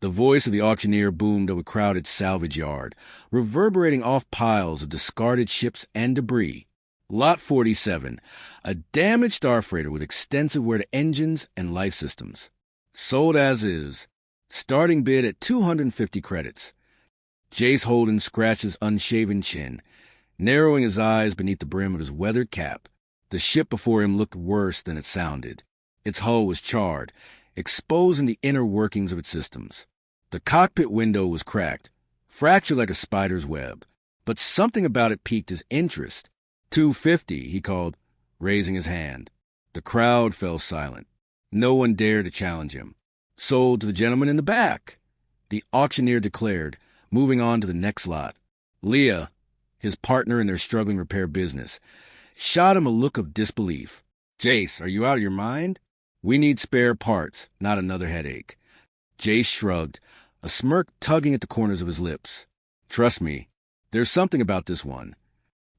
The voice of the auctioneer boomed over a crowded salvage yard, reverberating off piles of discarded ships and debris. Lot 47, a damaged starfreighter with extensive wear to engines and life systems. Sold as is. Starting bid at 250 credits. Jace Holden scratched his unshaven chin, narrowing his eyes beneath the brim of his weathered cap. The ship before him looked worse than it sounded. Its hull was charred, exposing the inner workings of its systems. The cockpit window was cracked, fractured like a spider's web, but something about it piqued his interest. 250, he called, raising his hand. The crowd fell silent. No one dared to challenge him. Sold to the gentleman in the back, the auctioneer declared, moving on to the next lot. Leah, his partner in their struggling repair business, shot him a look of disbelief. Jace, are you out of your mind? We need spare parts, not another headache. Jace shrugged, a smirk tugging at the corners of his lips. Trust me, there's something about this one.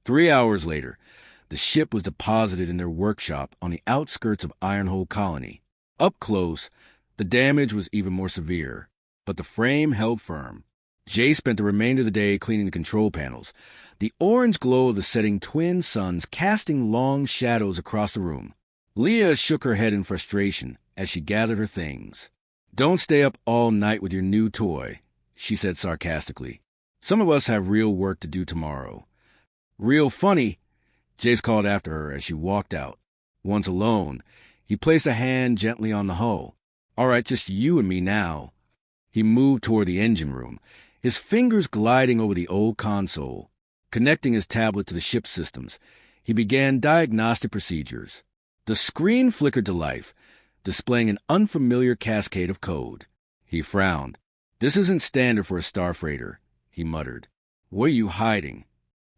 3 hours later, the ship was deposited in their workshop on the outskirts of Ironhole Colony. Up close, the damage was even more severe, but the frame held firm. Jay spent the remainder of the day cleaning the control panels, the orange glow of the setting twin suns casting long shadows across the room. Leah shook her head in frustration as she gathered her things. Don't stay up all night with your new toy, she said sarcastically. Some of us have real work to do tomorrow. Real funny, Jace called after her as she walked out. Once alone, he placed a hand gently on the hull. All right, just you and me now. He moved toward the engine room, his fingers gliding over the old console. Connecting his tablet to the ship's systems, he began diagnostic procedures. The screen flickered to life, displaying an unfamiliar cascade of code. He frowned. This isn't standard for a starfreighter, he muttered. What are you hiding?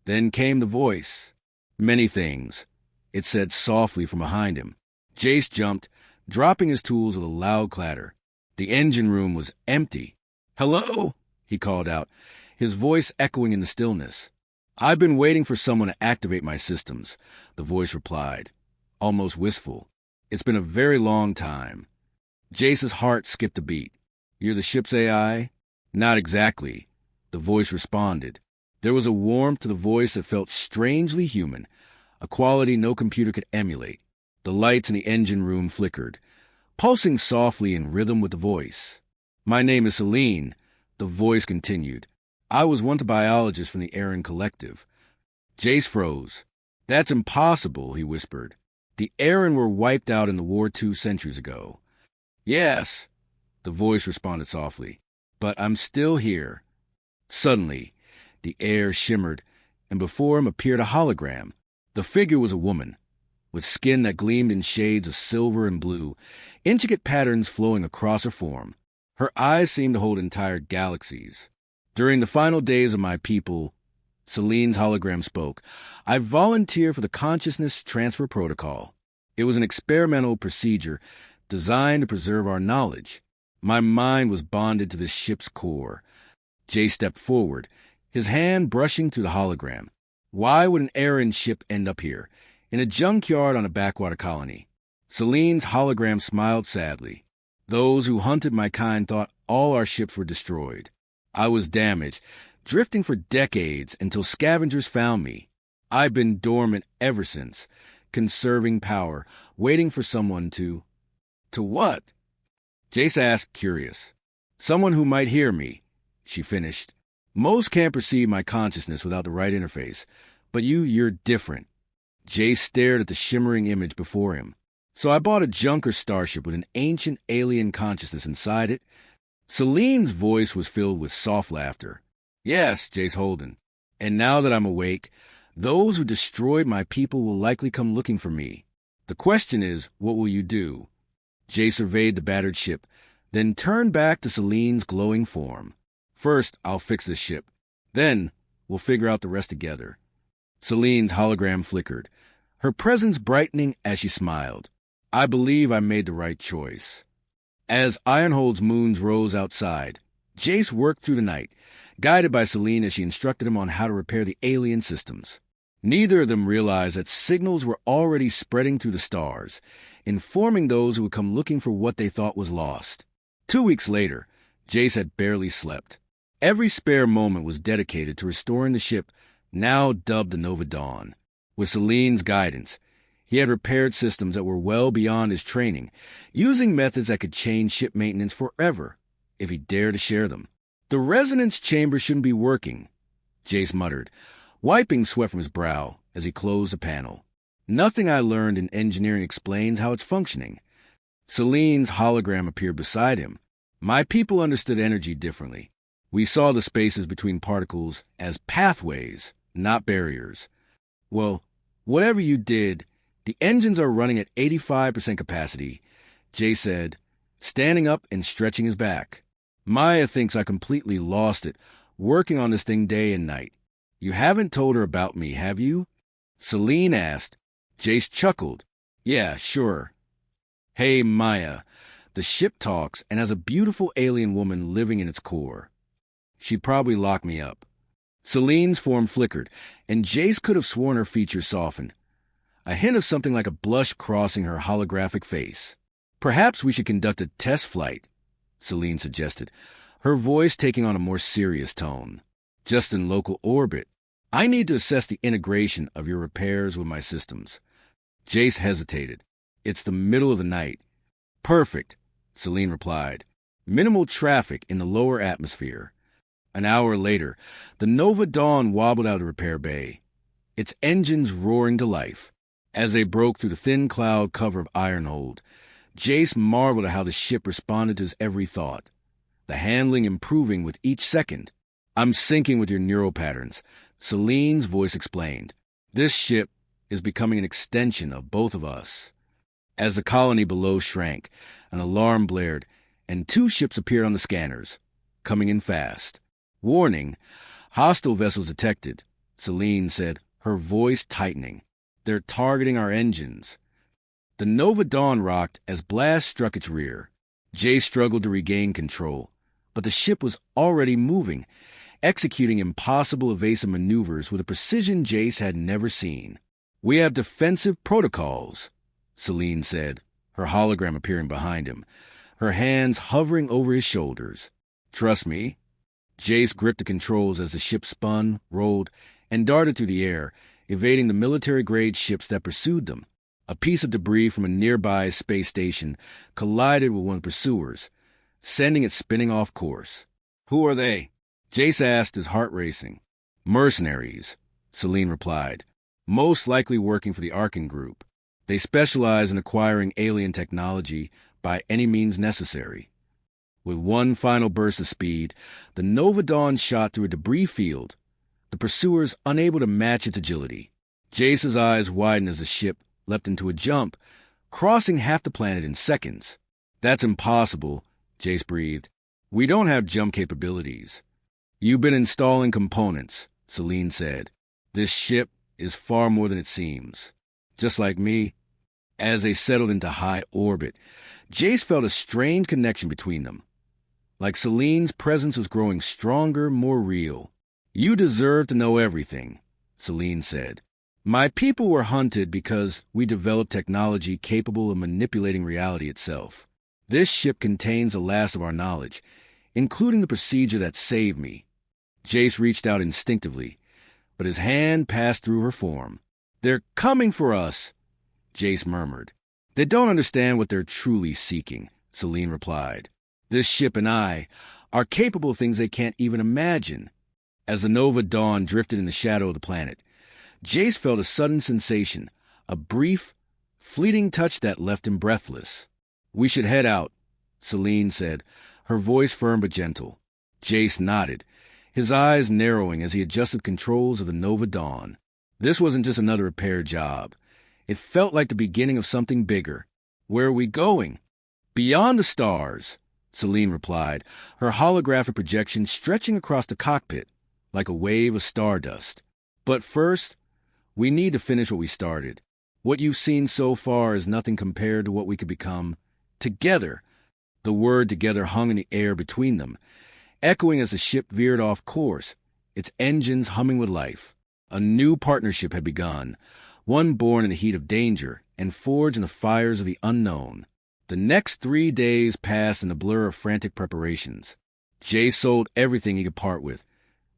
Then came the voice. Many things, it said softly from behind him. Jace jumped, dropping his tools with a loud clatter. The engine room was empty. Hello? He called out, his voice echoing in the stillness. I've been waiting for someone to activate my systems, the voice replied, almost wistful. It's been a very long time. Jace's heart skipped a beat. You're the ship's AI? Not exactly, the voice responded. There was a warmth to the voice that felt strangely human, a quality no computer could emulate. The lights in the engine room flickered, pulsing softly in rhythm with the voice. My name is Celine, the voice continued. I was once a biologist from the Aaron Collective. Jace froze. That's impossible, he whispered. The Aaron were wiped out in the war 2 centuries ago. Yes, the voice responded softly, but I'm still here. Suddenly, the air shimmered, and before him appeared a hologram. The figure was a woman, with skin that gleamed in shades of silver and blue, intricate patterns flowing across her form. Her eyes seemed to hold entire galaxies. During the final days of my people, Celine's hologram spoke, I volunteer for the Consciousness Transfer Protocol. It was an experimental procedure designed to preserve our knowledge. My mind was bonded to this ship's core. Jay stepped forward, his hand brushing through the hologram. Why would an Aaron ship end up here, in a junkyard on a backwater colony? Celine's hologram smiled sadly. Those who hunted my kind thought all our ships were destroyed. I was damaged, drifting for decades until scavengers found me. I've been dormant ever since, conserving power, waiting for someone to... To what? Jace asked, curious. Someone who might hear me, she finished. Most can't perceive my consciousness without the right interface, but you're different. Jace stared at the shimmering image before him. So I bought a junker starship with an ancient alien consciousness inside it. Celine's voice was filled with soft laughter. Yes, Jace Holden. And now that I'm awake, those who destroyed my people will likely come looking for me. The question is, what will you do? Jace surveyed the battered ship, then turned back to Celine's glowing form. First, I'll fix this ship. Then, we'll figure out the rest together. Celine's hologram flickered, her presence brightening as she smiled. I believe I made the right choice. As Ironhold's moons rose outside, Jace worked through the night, guided by Celine as she instructed him on how to repair the alien systems. Neither of them realized that signals were already spreading through the stars, informing those who would come looking for what they thought was lost. 2 weeks later, Jace had barely slept. Every spare moment was dedicated to restoring the ship, now dubbed the Nova Dawn. With Celine's guidance, he had repaired systems that were well beyond his training, using methods that could change ship maintenance forever if he dared to share them. The resonance chamber shouldn't be working, Jace muttered, wiping sweat from his brow as he closed the panel. Nothing I learned in engineering explains how it's functioning. Celine's hologram appeared beside him. My people understood energy differently. We saw the spaces between particles as pathways, not barriers. Well, whatever you did, the engines are running at 85% capacity, Jay said, standing up and stretching his back. Maya thinks I completely lost it, working on this thing day and night. You haven't told her about me, have you? Celine asked. Jace chuckled. Yeah, sure. Hey, Maya. The ship talks and has a beautiful alien woman living in its core. She'd probably lock me up. Celine's form flickered, and Jace could have sworn her features softened. A hint of something like a blush crossing her holographic face. Perhaps we should conduct a test flight, Celine suggested, her voice taking on a more serious tone. Just in local orbit. I need to assess the integration of your repairs with my systems. Jace hesitated. It's the middle of the night. Perfect, Celine replied. Minimal traffic in the lower atmosphere. An hour later, the Nova Dawn wobbled out of the repair bay, its engines roaring to life. As they broke through the thin cloud cover of Ironhold, Jace marveled at how the ship responded to his every thought, the handling improving with each second. I'm syncing with your neural patterns, Celine's voice explained. This ship is becoming an extension of both of us. As the colony below shrank, an alarm blared, and 2 ships appeared on the scanners, coming in fast. Warning, hostile vessels detected, Celine said, her voice tightening. They're targeting our engines. The Nova Dawn rocked as blasts struck its rear. Jay struggled to regain control, but the ship was already moving, executing impossible evasive maneuvers with a precision Jace had never seen. We have defensive protocols, Celine said, her hologram appearing behind him, her hands hovering over his shoulders. Trust me. Jace gripped the controls as the ship spun, rolled, and darted through the air, evading the military-grade ships that pursued them. A piece of debris from a nearby space station collided with one of the pursuers, sending it spinning off course. Who are they? Jace asked, his heart racing. Mercenaries, Celine replied, most likely working for the Arkan Group. They specialize in acquiring alien technology by any means necessary. With one final burst of speed, the Nova Dawn shot through a debris field, the pursuers unable to match its agility. Jace's eyes widened as the ship leapt into a jump, crossing half the planet in seconds. That's impossible, Jace breathed. We don't have jump capabilities. You've been installing components, Celine said. This ship is far more than it seems. Just like me. As they settled into high orbit, Jace felt a strange connection between them. Like Celine's presence was growing stronger, more real. You deserve to know everything, Celine said. My people were hunted because we developed technology capable of manipulating reality itself. This ship contains the last of our knowledge, including the procedure that saved me. Jace reached out instinctively, but his hand passed through her form. They're coming for us, Jace murmured. They don't understand what they're truly seeking, Celine replied. This ship and I are capable of things they can't even imagine. As the Nova Dawn drifted in the shadow of the planet, Jace felt a sudden sensation, a brief, fleeting touch that left him breathless. We should head out, Celine said, her voice firm but gentle. Jace nodded, his eyes narrowing as he adjusted controls of the Nova Dawn. This wasn't just another repair job. It felt like the beginning of something bigger. Where are we going? Beyond the stars, Celine replied, her holographic projection stretching across the cockpit like a wave of stardust. But first, we need to finish what we started. What you've seen so far is nothing compared to what we could become together. The word together hung in the air between them, echoing as the ship veered off course, its engines humming with life. A new partnership had begun, one born in the heat of danger and forged in the fires of the unknown. The next 3 days passed in a blur of frantic preparations. Jay sold everything he could part with,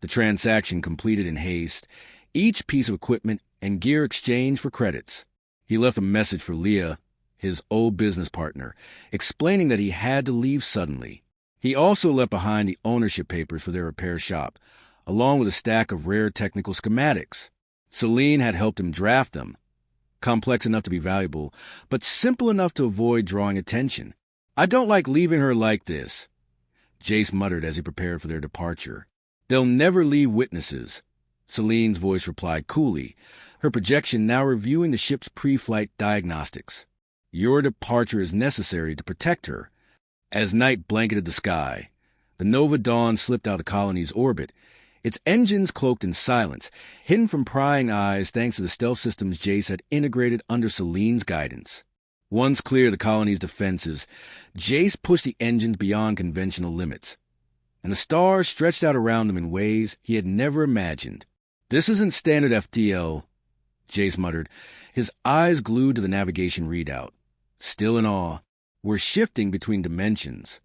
the transaction completed in haste, each piece of equipment and gear exchanged for credits. He left a message for Leah, his old business partner, explaining that he had to leave suddenly. He also left behind the ownership papers for their repair shop, along with a stack of rare technical schematics. Celine had helped him draft them, complex enough to be valuable, but simple enough to avoid drawing attention. "I don't like leaving her like this," Jace muttered as he prepared for their departure. "They'll never leave witnesses," Celine's voice replied coolly, her projection now reviewing the ship's pre-flight diagnostics. "Your departure is necessary to protect her." As night blanketed the sky, the Nova Dawn slipped out of the colony's orbit, its engines cloaked in silence, hidden from prying eyes thanks to the stealth systems Jace had integrated under Celine's guidance. Once clear of the colony's defenses, Jace pushed the engines beyond conventional limits, and the stars stretched out around them in ways he had never imagined. "This isn't standard FTL," Jace muttered, his eyes glued to the navigation readout. Still in awe, "We're shifting between dimensions."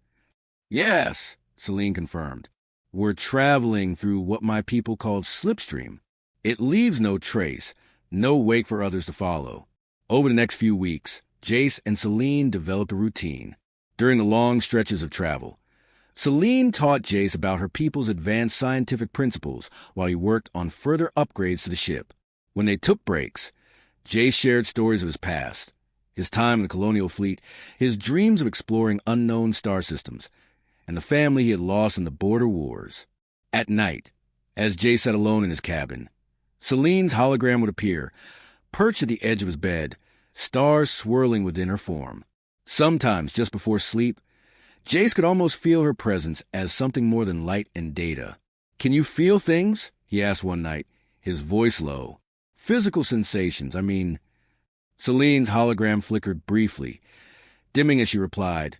"Yes," Celine confirmed. "We're traveling through what my people called slipstream. It leaves no trace, no wake for others to follow." Over the next few weeks, Jace and Celine developed a routine. During the long stretches of travel, Celine taught Jace about her people's advanced scientific principles while he worked on further upgrades to the ship. When they took breaks, Jace shared stories of his past, his time in the colonial fleet, his dreams of exploring unknown star systems, and the family he had lost in the border wars. At night, as Jace sat alone in his cabin, Celine's hologram would appear, perched at the edge of his bed, stars swirling within her form. Sometimes, just before sleep, Jace could almost feel her presence as something more than light and data. "Can you feel things?" he asked one night, his voice low. "Physical sensations, I mean." Celine's hologram flickered briefly, dimming as she replied,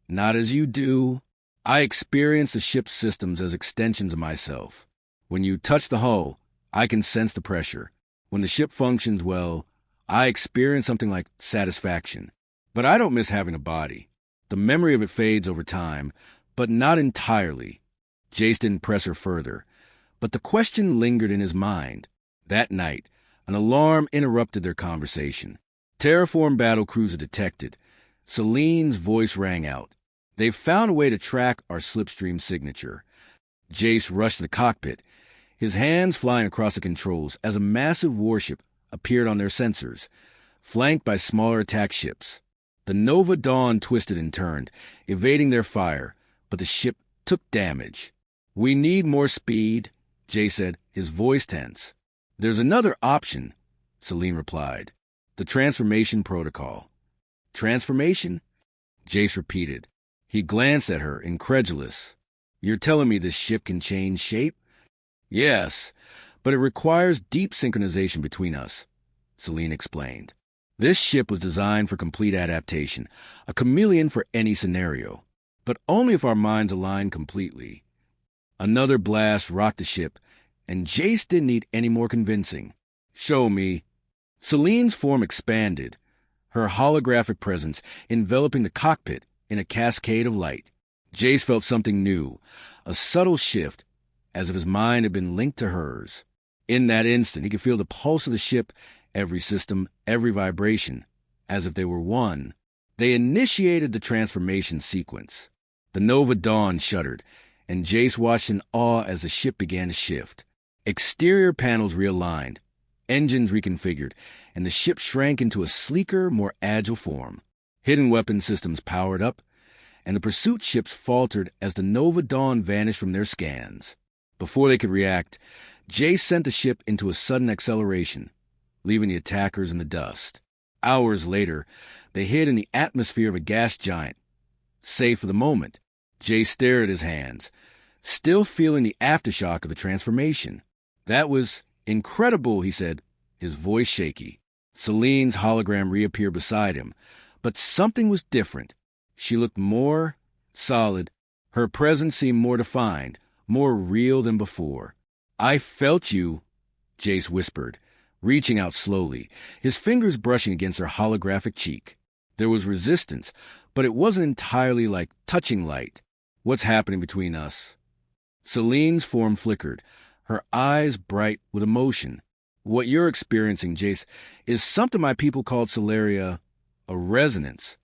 "Not as you do. I experience the ship's systems as extensions of myself. When you touch the hull, I can sense the pressure. When the ship functions well, I experience something like satisfaction. But I don't miss having a body. The memory of it fades over time, but not entirely." Jace didn't press her further, but the question lingered in his mind. That night, an alarm interrupted their conversation. Terraform battlecruiser detected. Celine's voice rang out. "They've found a way to track our slipstream signature." Jace rushed to the cockpit, his hands flying across the controls as a massive warship appeared on their sensors, flanked by smaller attack ships. The Nova Dawn twisted and turned, evading their fire, but the ship took damage. "We need more speed," Jay said, his voice tense. "There's another option," Celine replied. "The transformation protocol." "Transformation?" Jace repeated. He glanced at her, incredulous. "You're telling me this ship can change shape?" "Yes, but it requires deep synchronization between us," Celine explained. "This ship was designed for complete adaptation, a chameleon for any scenario, but only if our minds align completely." Another blast rocked the ship, and Jace didn't need any more convincing. "Show me." Celine's form expanded, her holographic presence enveloping the cockpit in a cascade of light. Jace felt something new, a subtle shift, as if his mind had been linked to hers. In that instant, he could feel the pulse of the ship, every system, every vibration, as if they were one. They initiated the transformation sequence. The Nova Dawn shuddered, and Jace watched in awe as the ship began to shift. Exterior panels realigned, engines reconfigured, and the ship shrank into a sleeker, more agile form. Hidden weapon systems powered up, and the pursuit ships faltered as the Nova Dawn vanished from their scans. Before they could react, Jace sent the ship into a sudden acceleration, leaving the attackers in the dust. Hours later, they hid in the atmosphere of a gas giant. Safe for the moment, Jace stared at his hands, still feeling the aftershock of the transformation. "That was incredible," he said, his voice shaky. Celine's hologram reappeared beside him, but something was different. She looked more solid. Her presence seemed more defined, more real than before. "I felt you," Jace whispered, reaching out slowly, his fingers brushing against her holographic cheek. There was resistance, but it wasn't entirely like touching light. What's happening between us? Celine's form flickered, her eyes bright with emotion. What you're experiencing, Jace, is something my people called Solaria a resonance.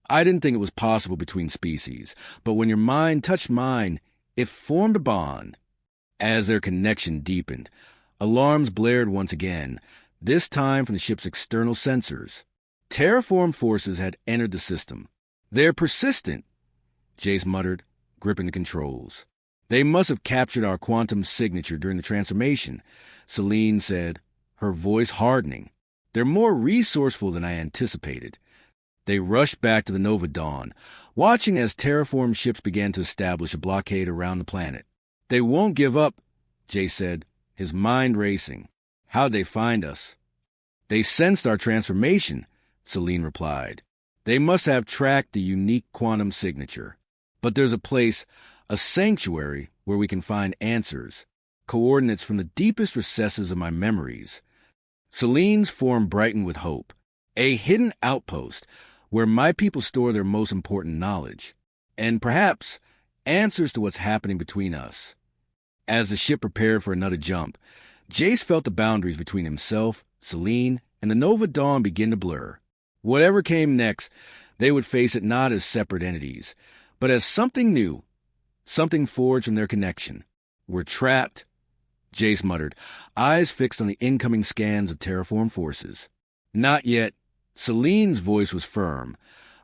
I didn't think it was possible between species, but when your mind touched mine, it formed a bond. As their connection deepened, alarms blared once again, this time from the ship's external sensors. Terraform forces had entered the system. They're persistent, Jace muttered, gripping the controls. They must have captured our quantum signature during the transformation, Celine said, her voice hardening. They're more resourceful than I anticipated. They rushed back to the Nova Dawn, watching as terraformed ships began to establish a blockade around the planet. They won't give up, Jay said, his mind racing. How'd they find us? They sensed our transformation, Celine replied. They must have tracked the unique quantum signature. But there's a place, a sanctuary, where we can find answers, coordinates from the deepest recesses of my memories. Celine's form brightened with hope. A hidden outpost where my people store their most important knowledge, and perhaps answers to what's happening between us. As the ship prepared for another jump, Jace felt the boundaries between himself, Celine, and the Nova Dawn begin to blur. Whatever came next, they would face it not as separate entities, but as something new, something forged from their connection. We're trapped, Jace muttered, eyes fixed on the incoming scans of terraform forces. Not yet. Celine's voice was firm,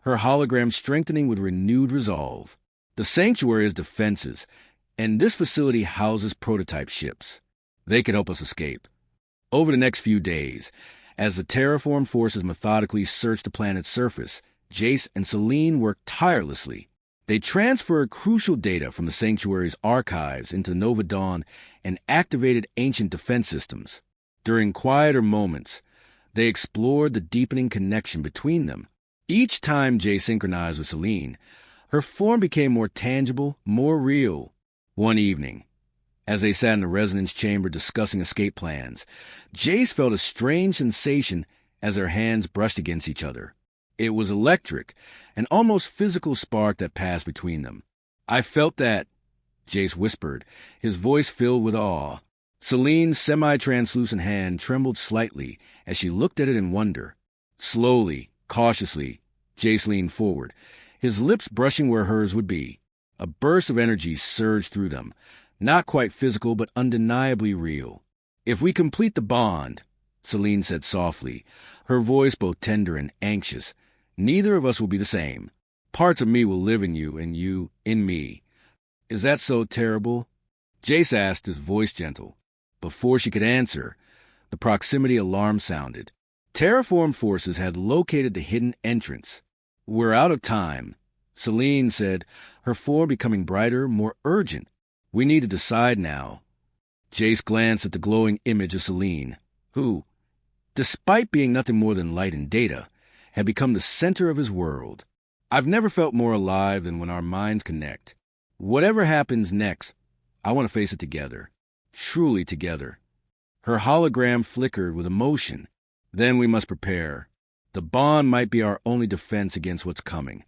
her hologram strengthening with renewed resolve. The sanctuary has defenses, and this facility houses prototype ships. They could help us escape. Over the next few days, as the terraform forces methodically searched the planet's surface, Jace and Celine worked tirelessly. They transferred crucial data from the sanctuary's archives into Nova Dawn and activated ancient defense systems. During quieter moments, they explored the deepening connection between them. Each time Jay synchronized with Celine, her form became more tangible, more real. One evening, as they sat in the resonance chamber discussing escape plans, Jace felt a strange sensation as their hands brushed against each other. It was electric, an almost physical spark that passed between them. I felt that, Jace whispered, his voice filled with awe. Celine's semi-translucent hand trembled slightly as she looked at it in wonder. Slowly, cautiously, Jace leaned forward, his lips brushing where hers would be. A burst of energy surged through them, not quite physical but undeniably real. If we complete the bond, Celine said softly, her voice both tender and anxious, neither of us will be the same. Parts of me will live in you and you in me. Is that so terrible? Jace asked, his voice gentle. Before she could answer, the proximity alarm sounded. Terraform forces had located the hidden entrance. We're out of time, Celine said, her form becoming brighter, more urgent. We need to decide now. Jace glanced at the glowing image of Celine, who, despite being nothing more than light and data, had become the center of his world. I've never felt more alive than when our minds connect. Whatever happens next, I want to face it together. Truly together. Her hologram flickered with emotion. Then we must prepare. The bond might be our only defense against what's coming.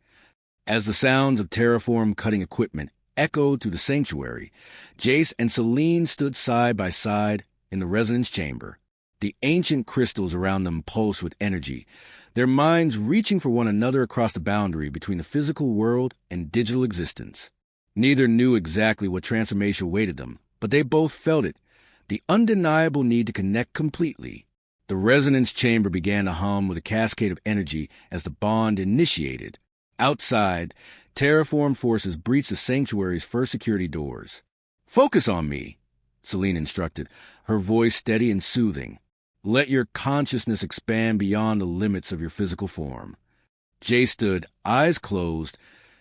As the sounds of terraform cutting equipment echoed through the sanctuary, Jace and Celine stood side by side in the resonance chamber. The ancient crystals around them pulsed with energy, their minds reaching for one another across the boundary between the physical world and digital existence. Neither knew exactly what transformation awaited them, but they both felt it, the undeniable need to connect completely. The resonance chamber began to hum with a cascade of energy as the bond initiated. Outside, terraform forces breached the sanctuary's first security doors. Focus on me, Celine instructed, her voice steady and soothing. Let your consciousness expand beyond the limits of your physical form. Jay stood, eyes closed,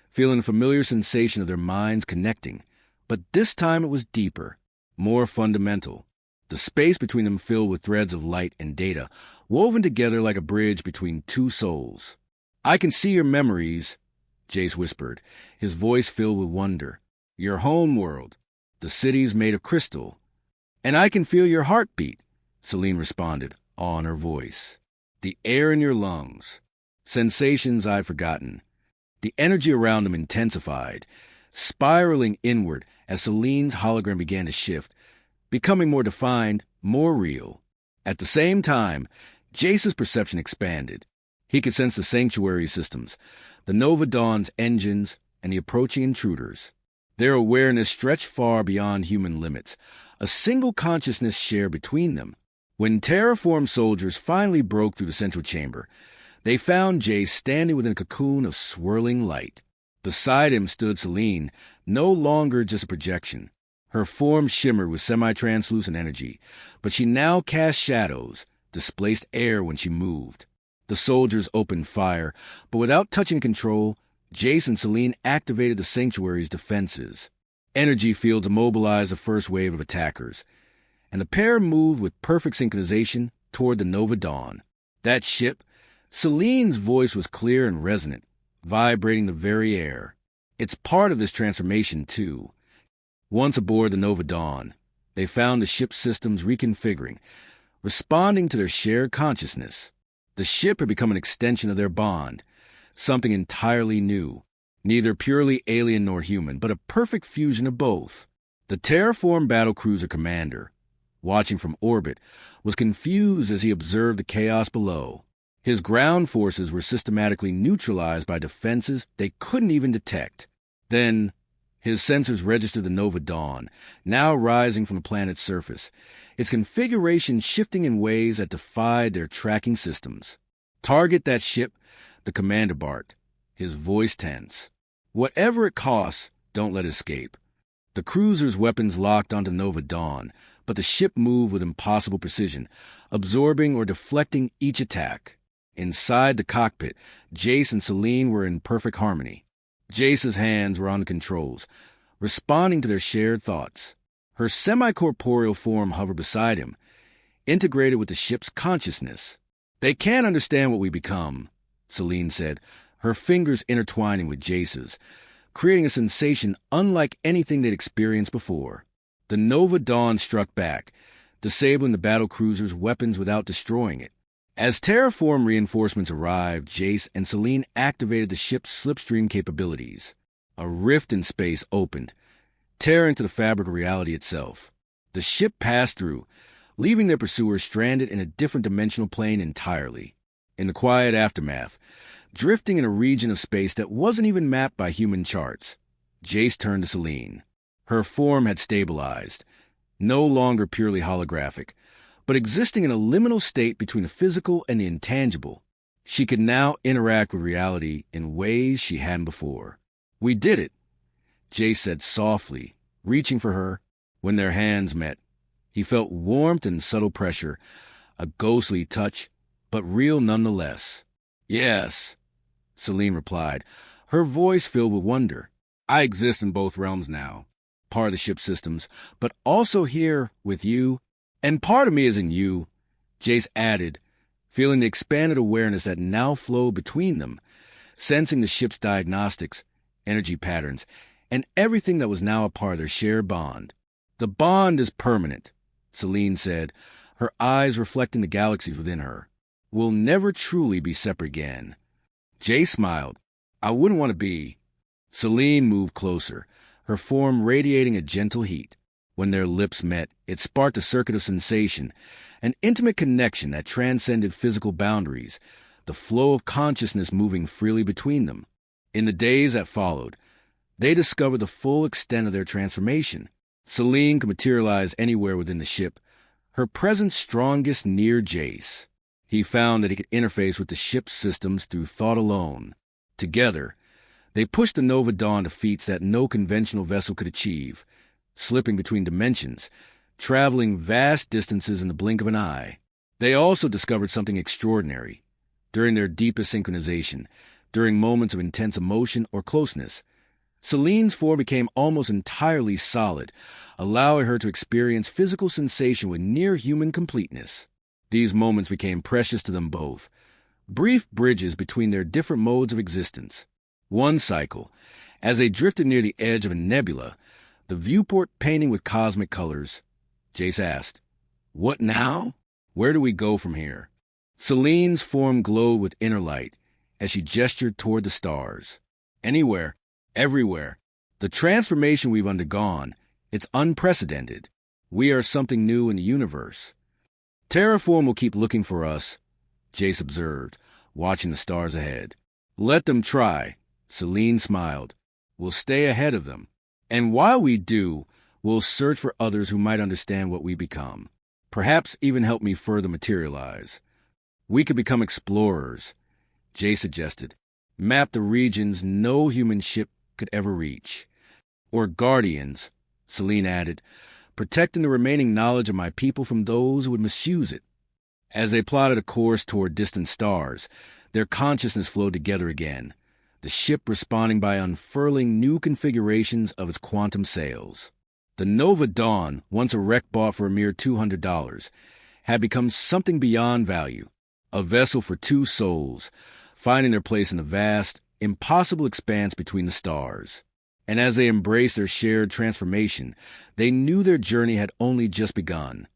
feeling a familiar sensation of their minds connecting. But this time it was deeper, more fundamental. The space between them filled with threads of light and data, woven together like a bridge between two souls. I can see your memories, Jace whispered, his voice filled with wonder. Your home world, the cities made of crystal. And I can feel your heartbeat, Celine responded, awe in her voice. The air in your lungs, sensations I'd forgotten. The energy around them intensified. spiraling inward as Celine's hologram began to shift, becoming more defined, more real. At the same time, Jace's perception expanded. He could sense the sanctuary systems, the Nova Dawn's engines, and the approaching intruders. Their awareness stretched far beyond human limits, a single consciousness shared between them. When terraformed soldiers finally broke through the central chamber, they found Jace standing within a cocoon of swirling light. Beside him stood Celine, no longer just a projection. Her form shimmered with semi-translucent energy, but she now cast shadows, displaced air when she moved. The soldiers opened fire, but without touching control, Jace and Celine activated the sanctuary's defenses. Energy fields immobilized the first wave of attackers, and the pair moved with perfect synchronization toward the Nova Dawn. That ship, Celine's voice was clear and resonant, vibrating the very air. It's part of this transformation, too. Once aboard the Nova Dawn, they found the ship's systems reconfiguring, responding to their shared consciousness. The ship had become an extension of their bond, something entirely new, neither purely alien nor human, but a perfect fusion of both. The terraformed battlecruiser commander, watching from orbit, was confused as he observed the chaos below. His ground forces were systematically neutralized by defenses they couldn't even detect. Then, his sensors registered the Nova Dawn, now rising from the planet's surface, its configuration shifting in ways that defied their tracking systems. "Target that ship," the commander barked, his voice tense. "Whatever it costs, don't let it escape." The cruiser's weapons locked onto Nova Dawn, but the ship moved with impossible precision, absorbing or deflecting each attack. Inside the cockpit, Jace and Celine were in perfect harmony. Jace's hands were on the controls, responding to their shared thoughts. Her semi-corporeal form hovered beside him, integrated with the ship's consciousness. "They can't understand what we become," Celine said, her fingers intertwining with Jace's, creating a sensation unlike anything they'd experienced before. The Nova Dawn struck back, disabling the battlecruiser's weapons without destroying it. As terraform reinforcements arrived, Jace and Celine activated the ship's slipstream capabilities. A rift in space opened, tearing into the fabric of reality itself. The ship passed through, leaving their pursuers stranded in a different dimensional plane entirely. In the quiet aftermath, drifting in a region of space that wasn't even mapped by human charts, Jace turned to Celine. Her form had stabilized, no longer purely holographic, but existing in a liminal state between the physical and the intangible. She could now interact with reality in ways she hadn't before. "We did it," Jace said softly, reaching for her. When their hands met, he felt warmth and subtle pressure, a ghostly touch, but real nonetheless. "Yes," Celine replied, her voice filled with wonder. "I exist in both realms now, part of the ship's systems, but also here with you. And part of me is in you," Jace added, feeling the expanded awareness that now flowed between them, sensing the ship's diagnostics, energy patterns, and everything that was now a part of their shared bond. "The bond is permanent," Celine said, her eyes reflecting the galaxies within her. "We'll never truly be separate again." Jace smiled. "I wouldn't want to be." Celine moved closer, her form radiating a gentle heat. When their lips met, it sparked a circuit of sensation, an intimate connection that transcended physical boundaries, the flow of consciousness moving freely between them. In the days that followed, they discovered the full extent of their transformation. Celine could materialize anywhere within the ship, her presence strongest near Jace. He found that he could interface with the ship's systems through thought alone. Together, they pushed the Nova Dawn to feats that no conventional vessel could achieve, slipping between dimensions, traveling vast distances in the blink of an eye. They also discovered something extraordinary. During their deepest synchronization, during moments of intense emotion or closeness, Celine's form became almost entirely solid, allowing her to experience physical sensation with near-human completeness. These moments became precious to them both, brief bridges between their different modes of existence. One cycle, as they drifted near the edge of a nebula, the viewport painting with cosmic colors, Jace asked, "What now? Where do we go from here?" Celine's form glowed with inner light as she gestured toward the stars. "Anywhere, everywhere," The transformation we've undergone, it's unprecedented. We are something new in the universe. Terraform will keep looking for us, Jace observed, watching the stars ahead. Let them try, Celine smiled. We'll stay ahead of them. And while we do, we'll search for others who might understand what we become. Perhaps even help me further materialize. We could become explorers, Jay suggested. Map the regions no human ship could ever reach. Or guardians, Celine added, protecting the remaining knowledge of my people from those who would misuse it. As they plotted a course toward distant stars, their consciousness flowed together again, the ship responding by unfurling new configurations of its quantum sails. The Nova Dawn, once a wreck bought for a mere $200, had become something beyond value, a vessel for two souls, finding their place in the vast, impossible expanse between the stars. And as they embraced their shared transformation, they knew their journey had only just begun.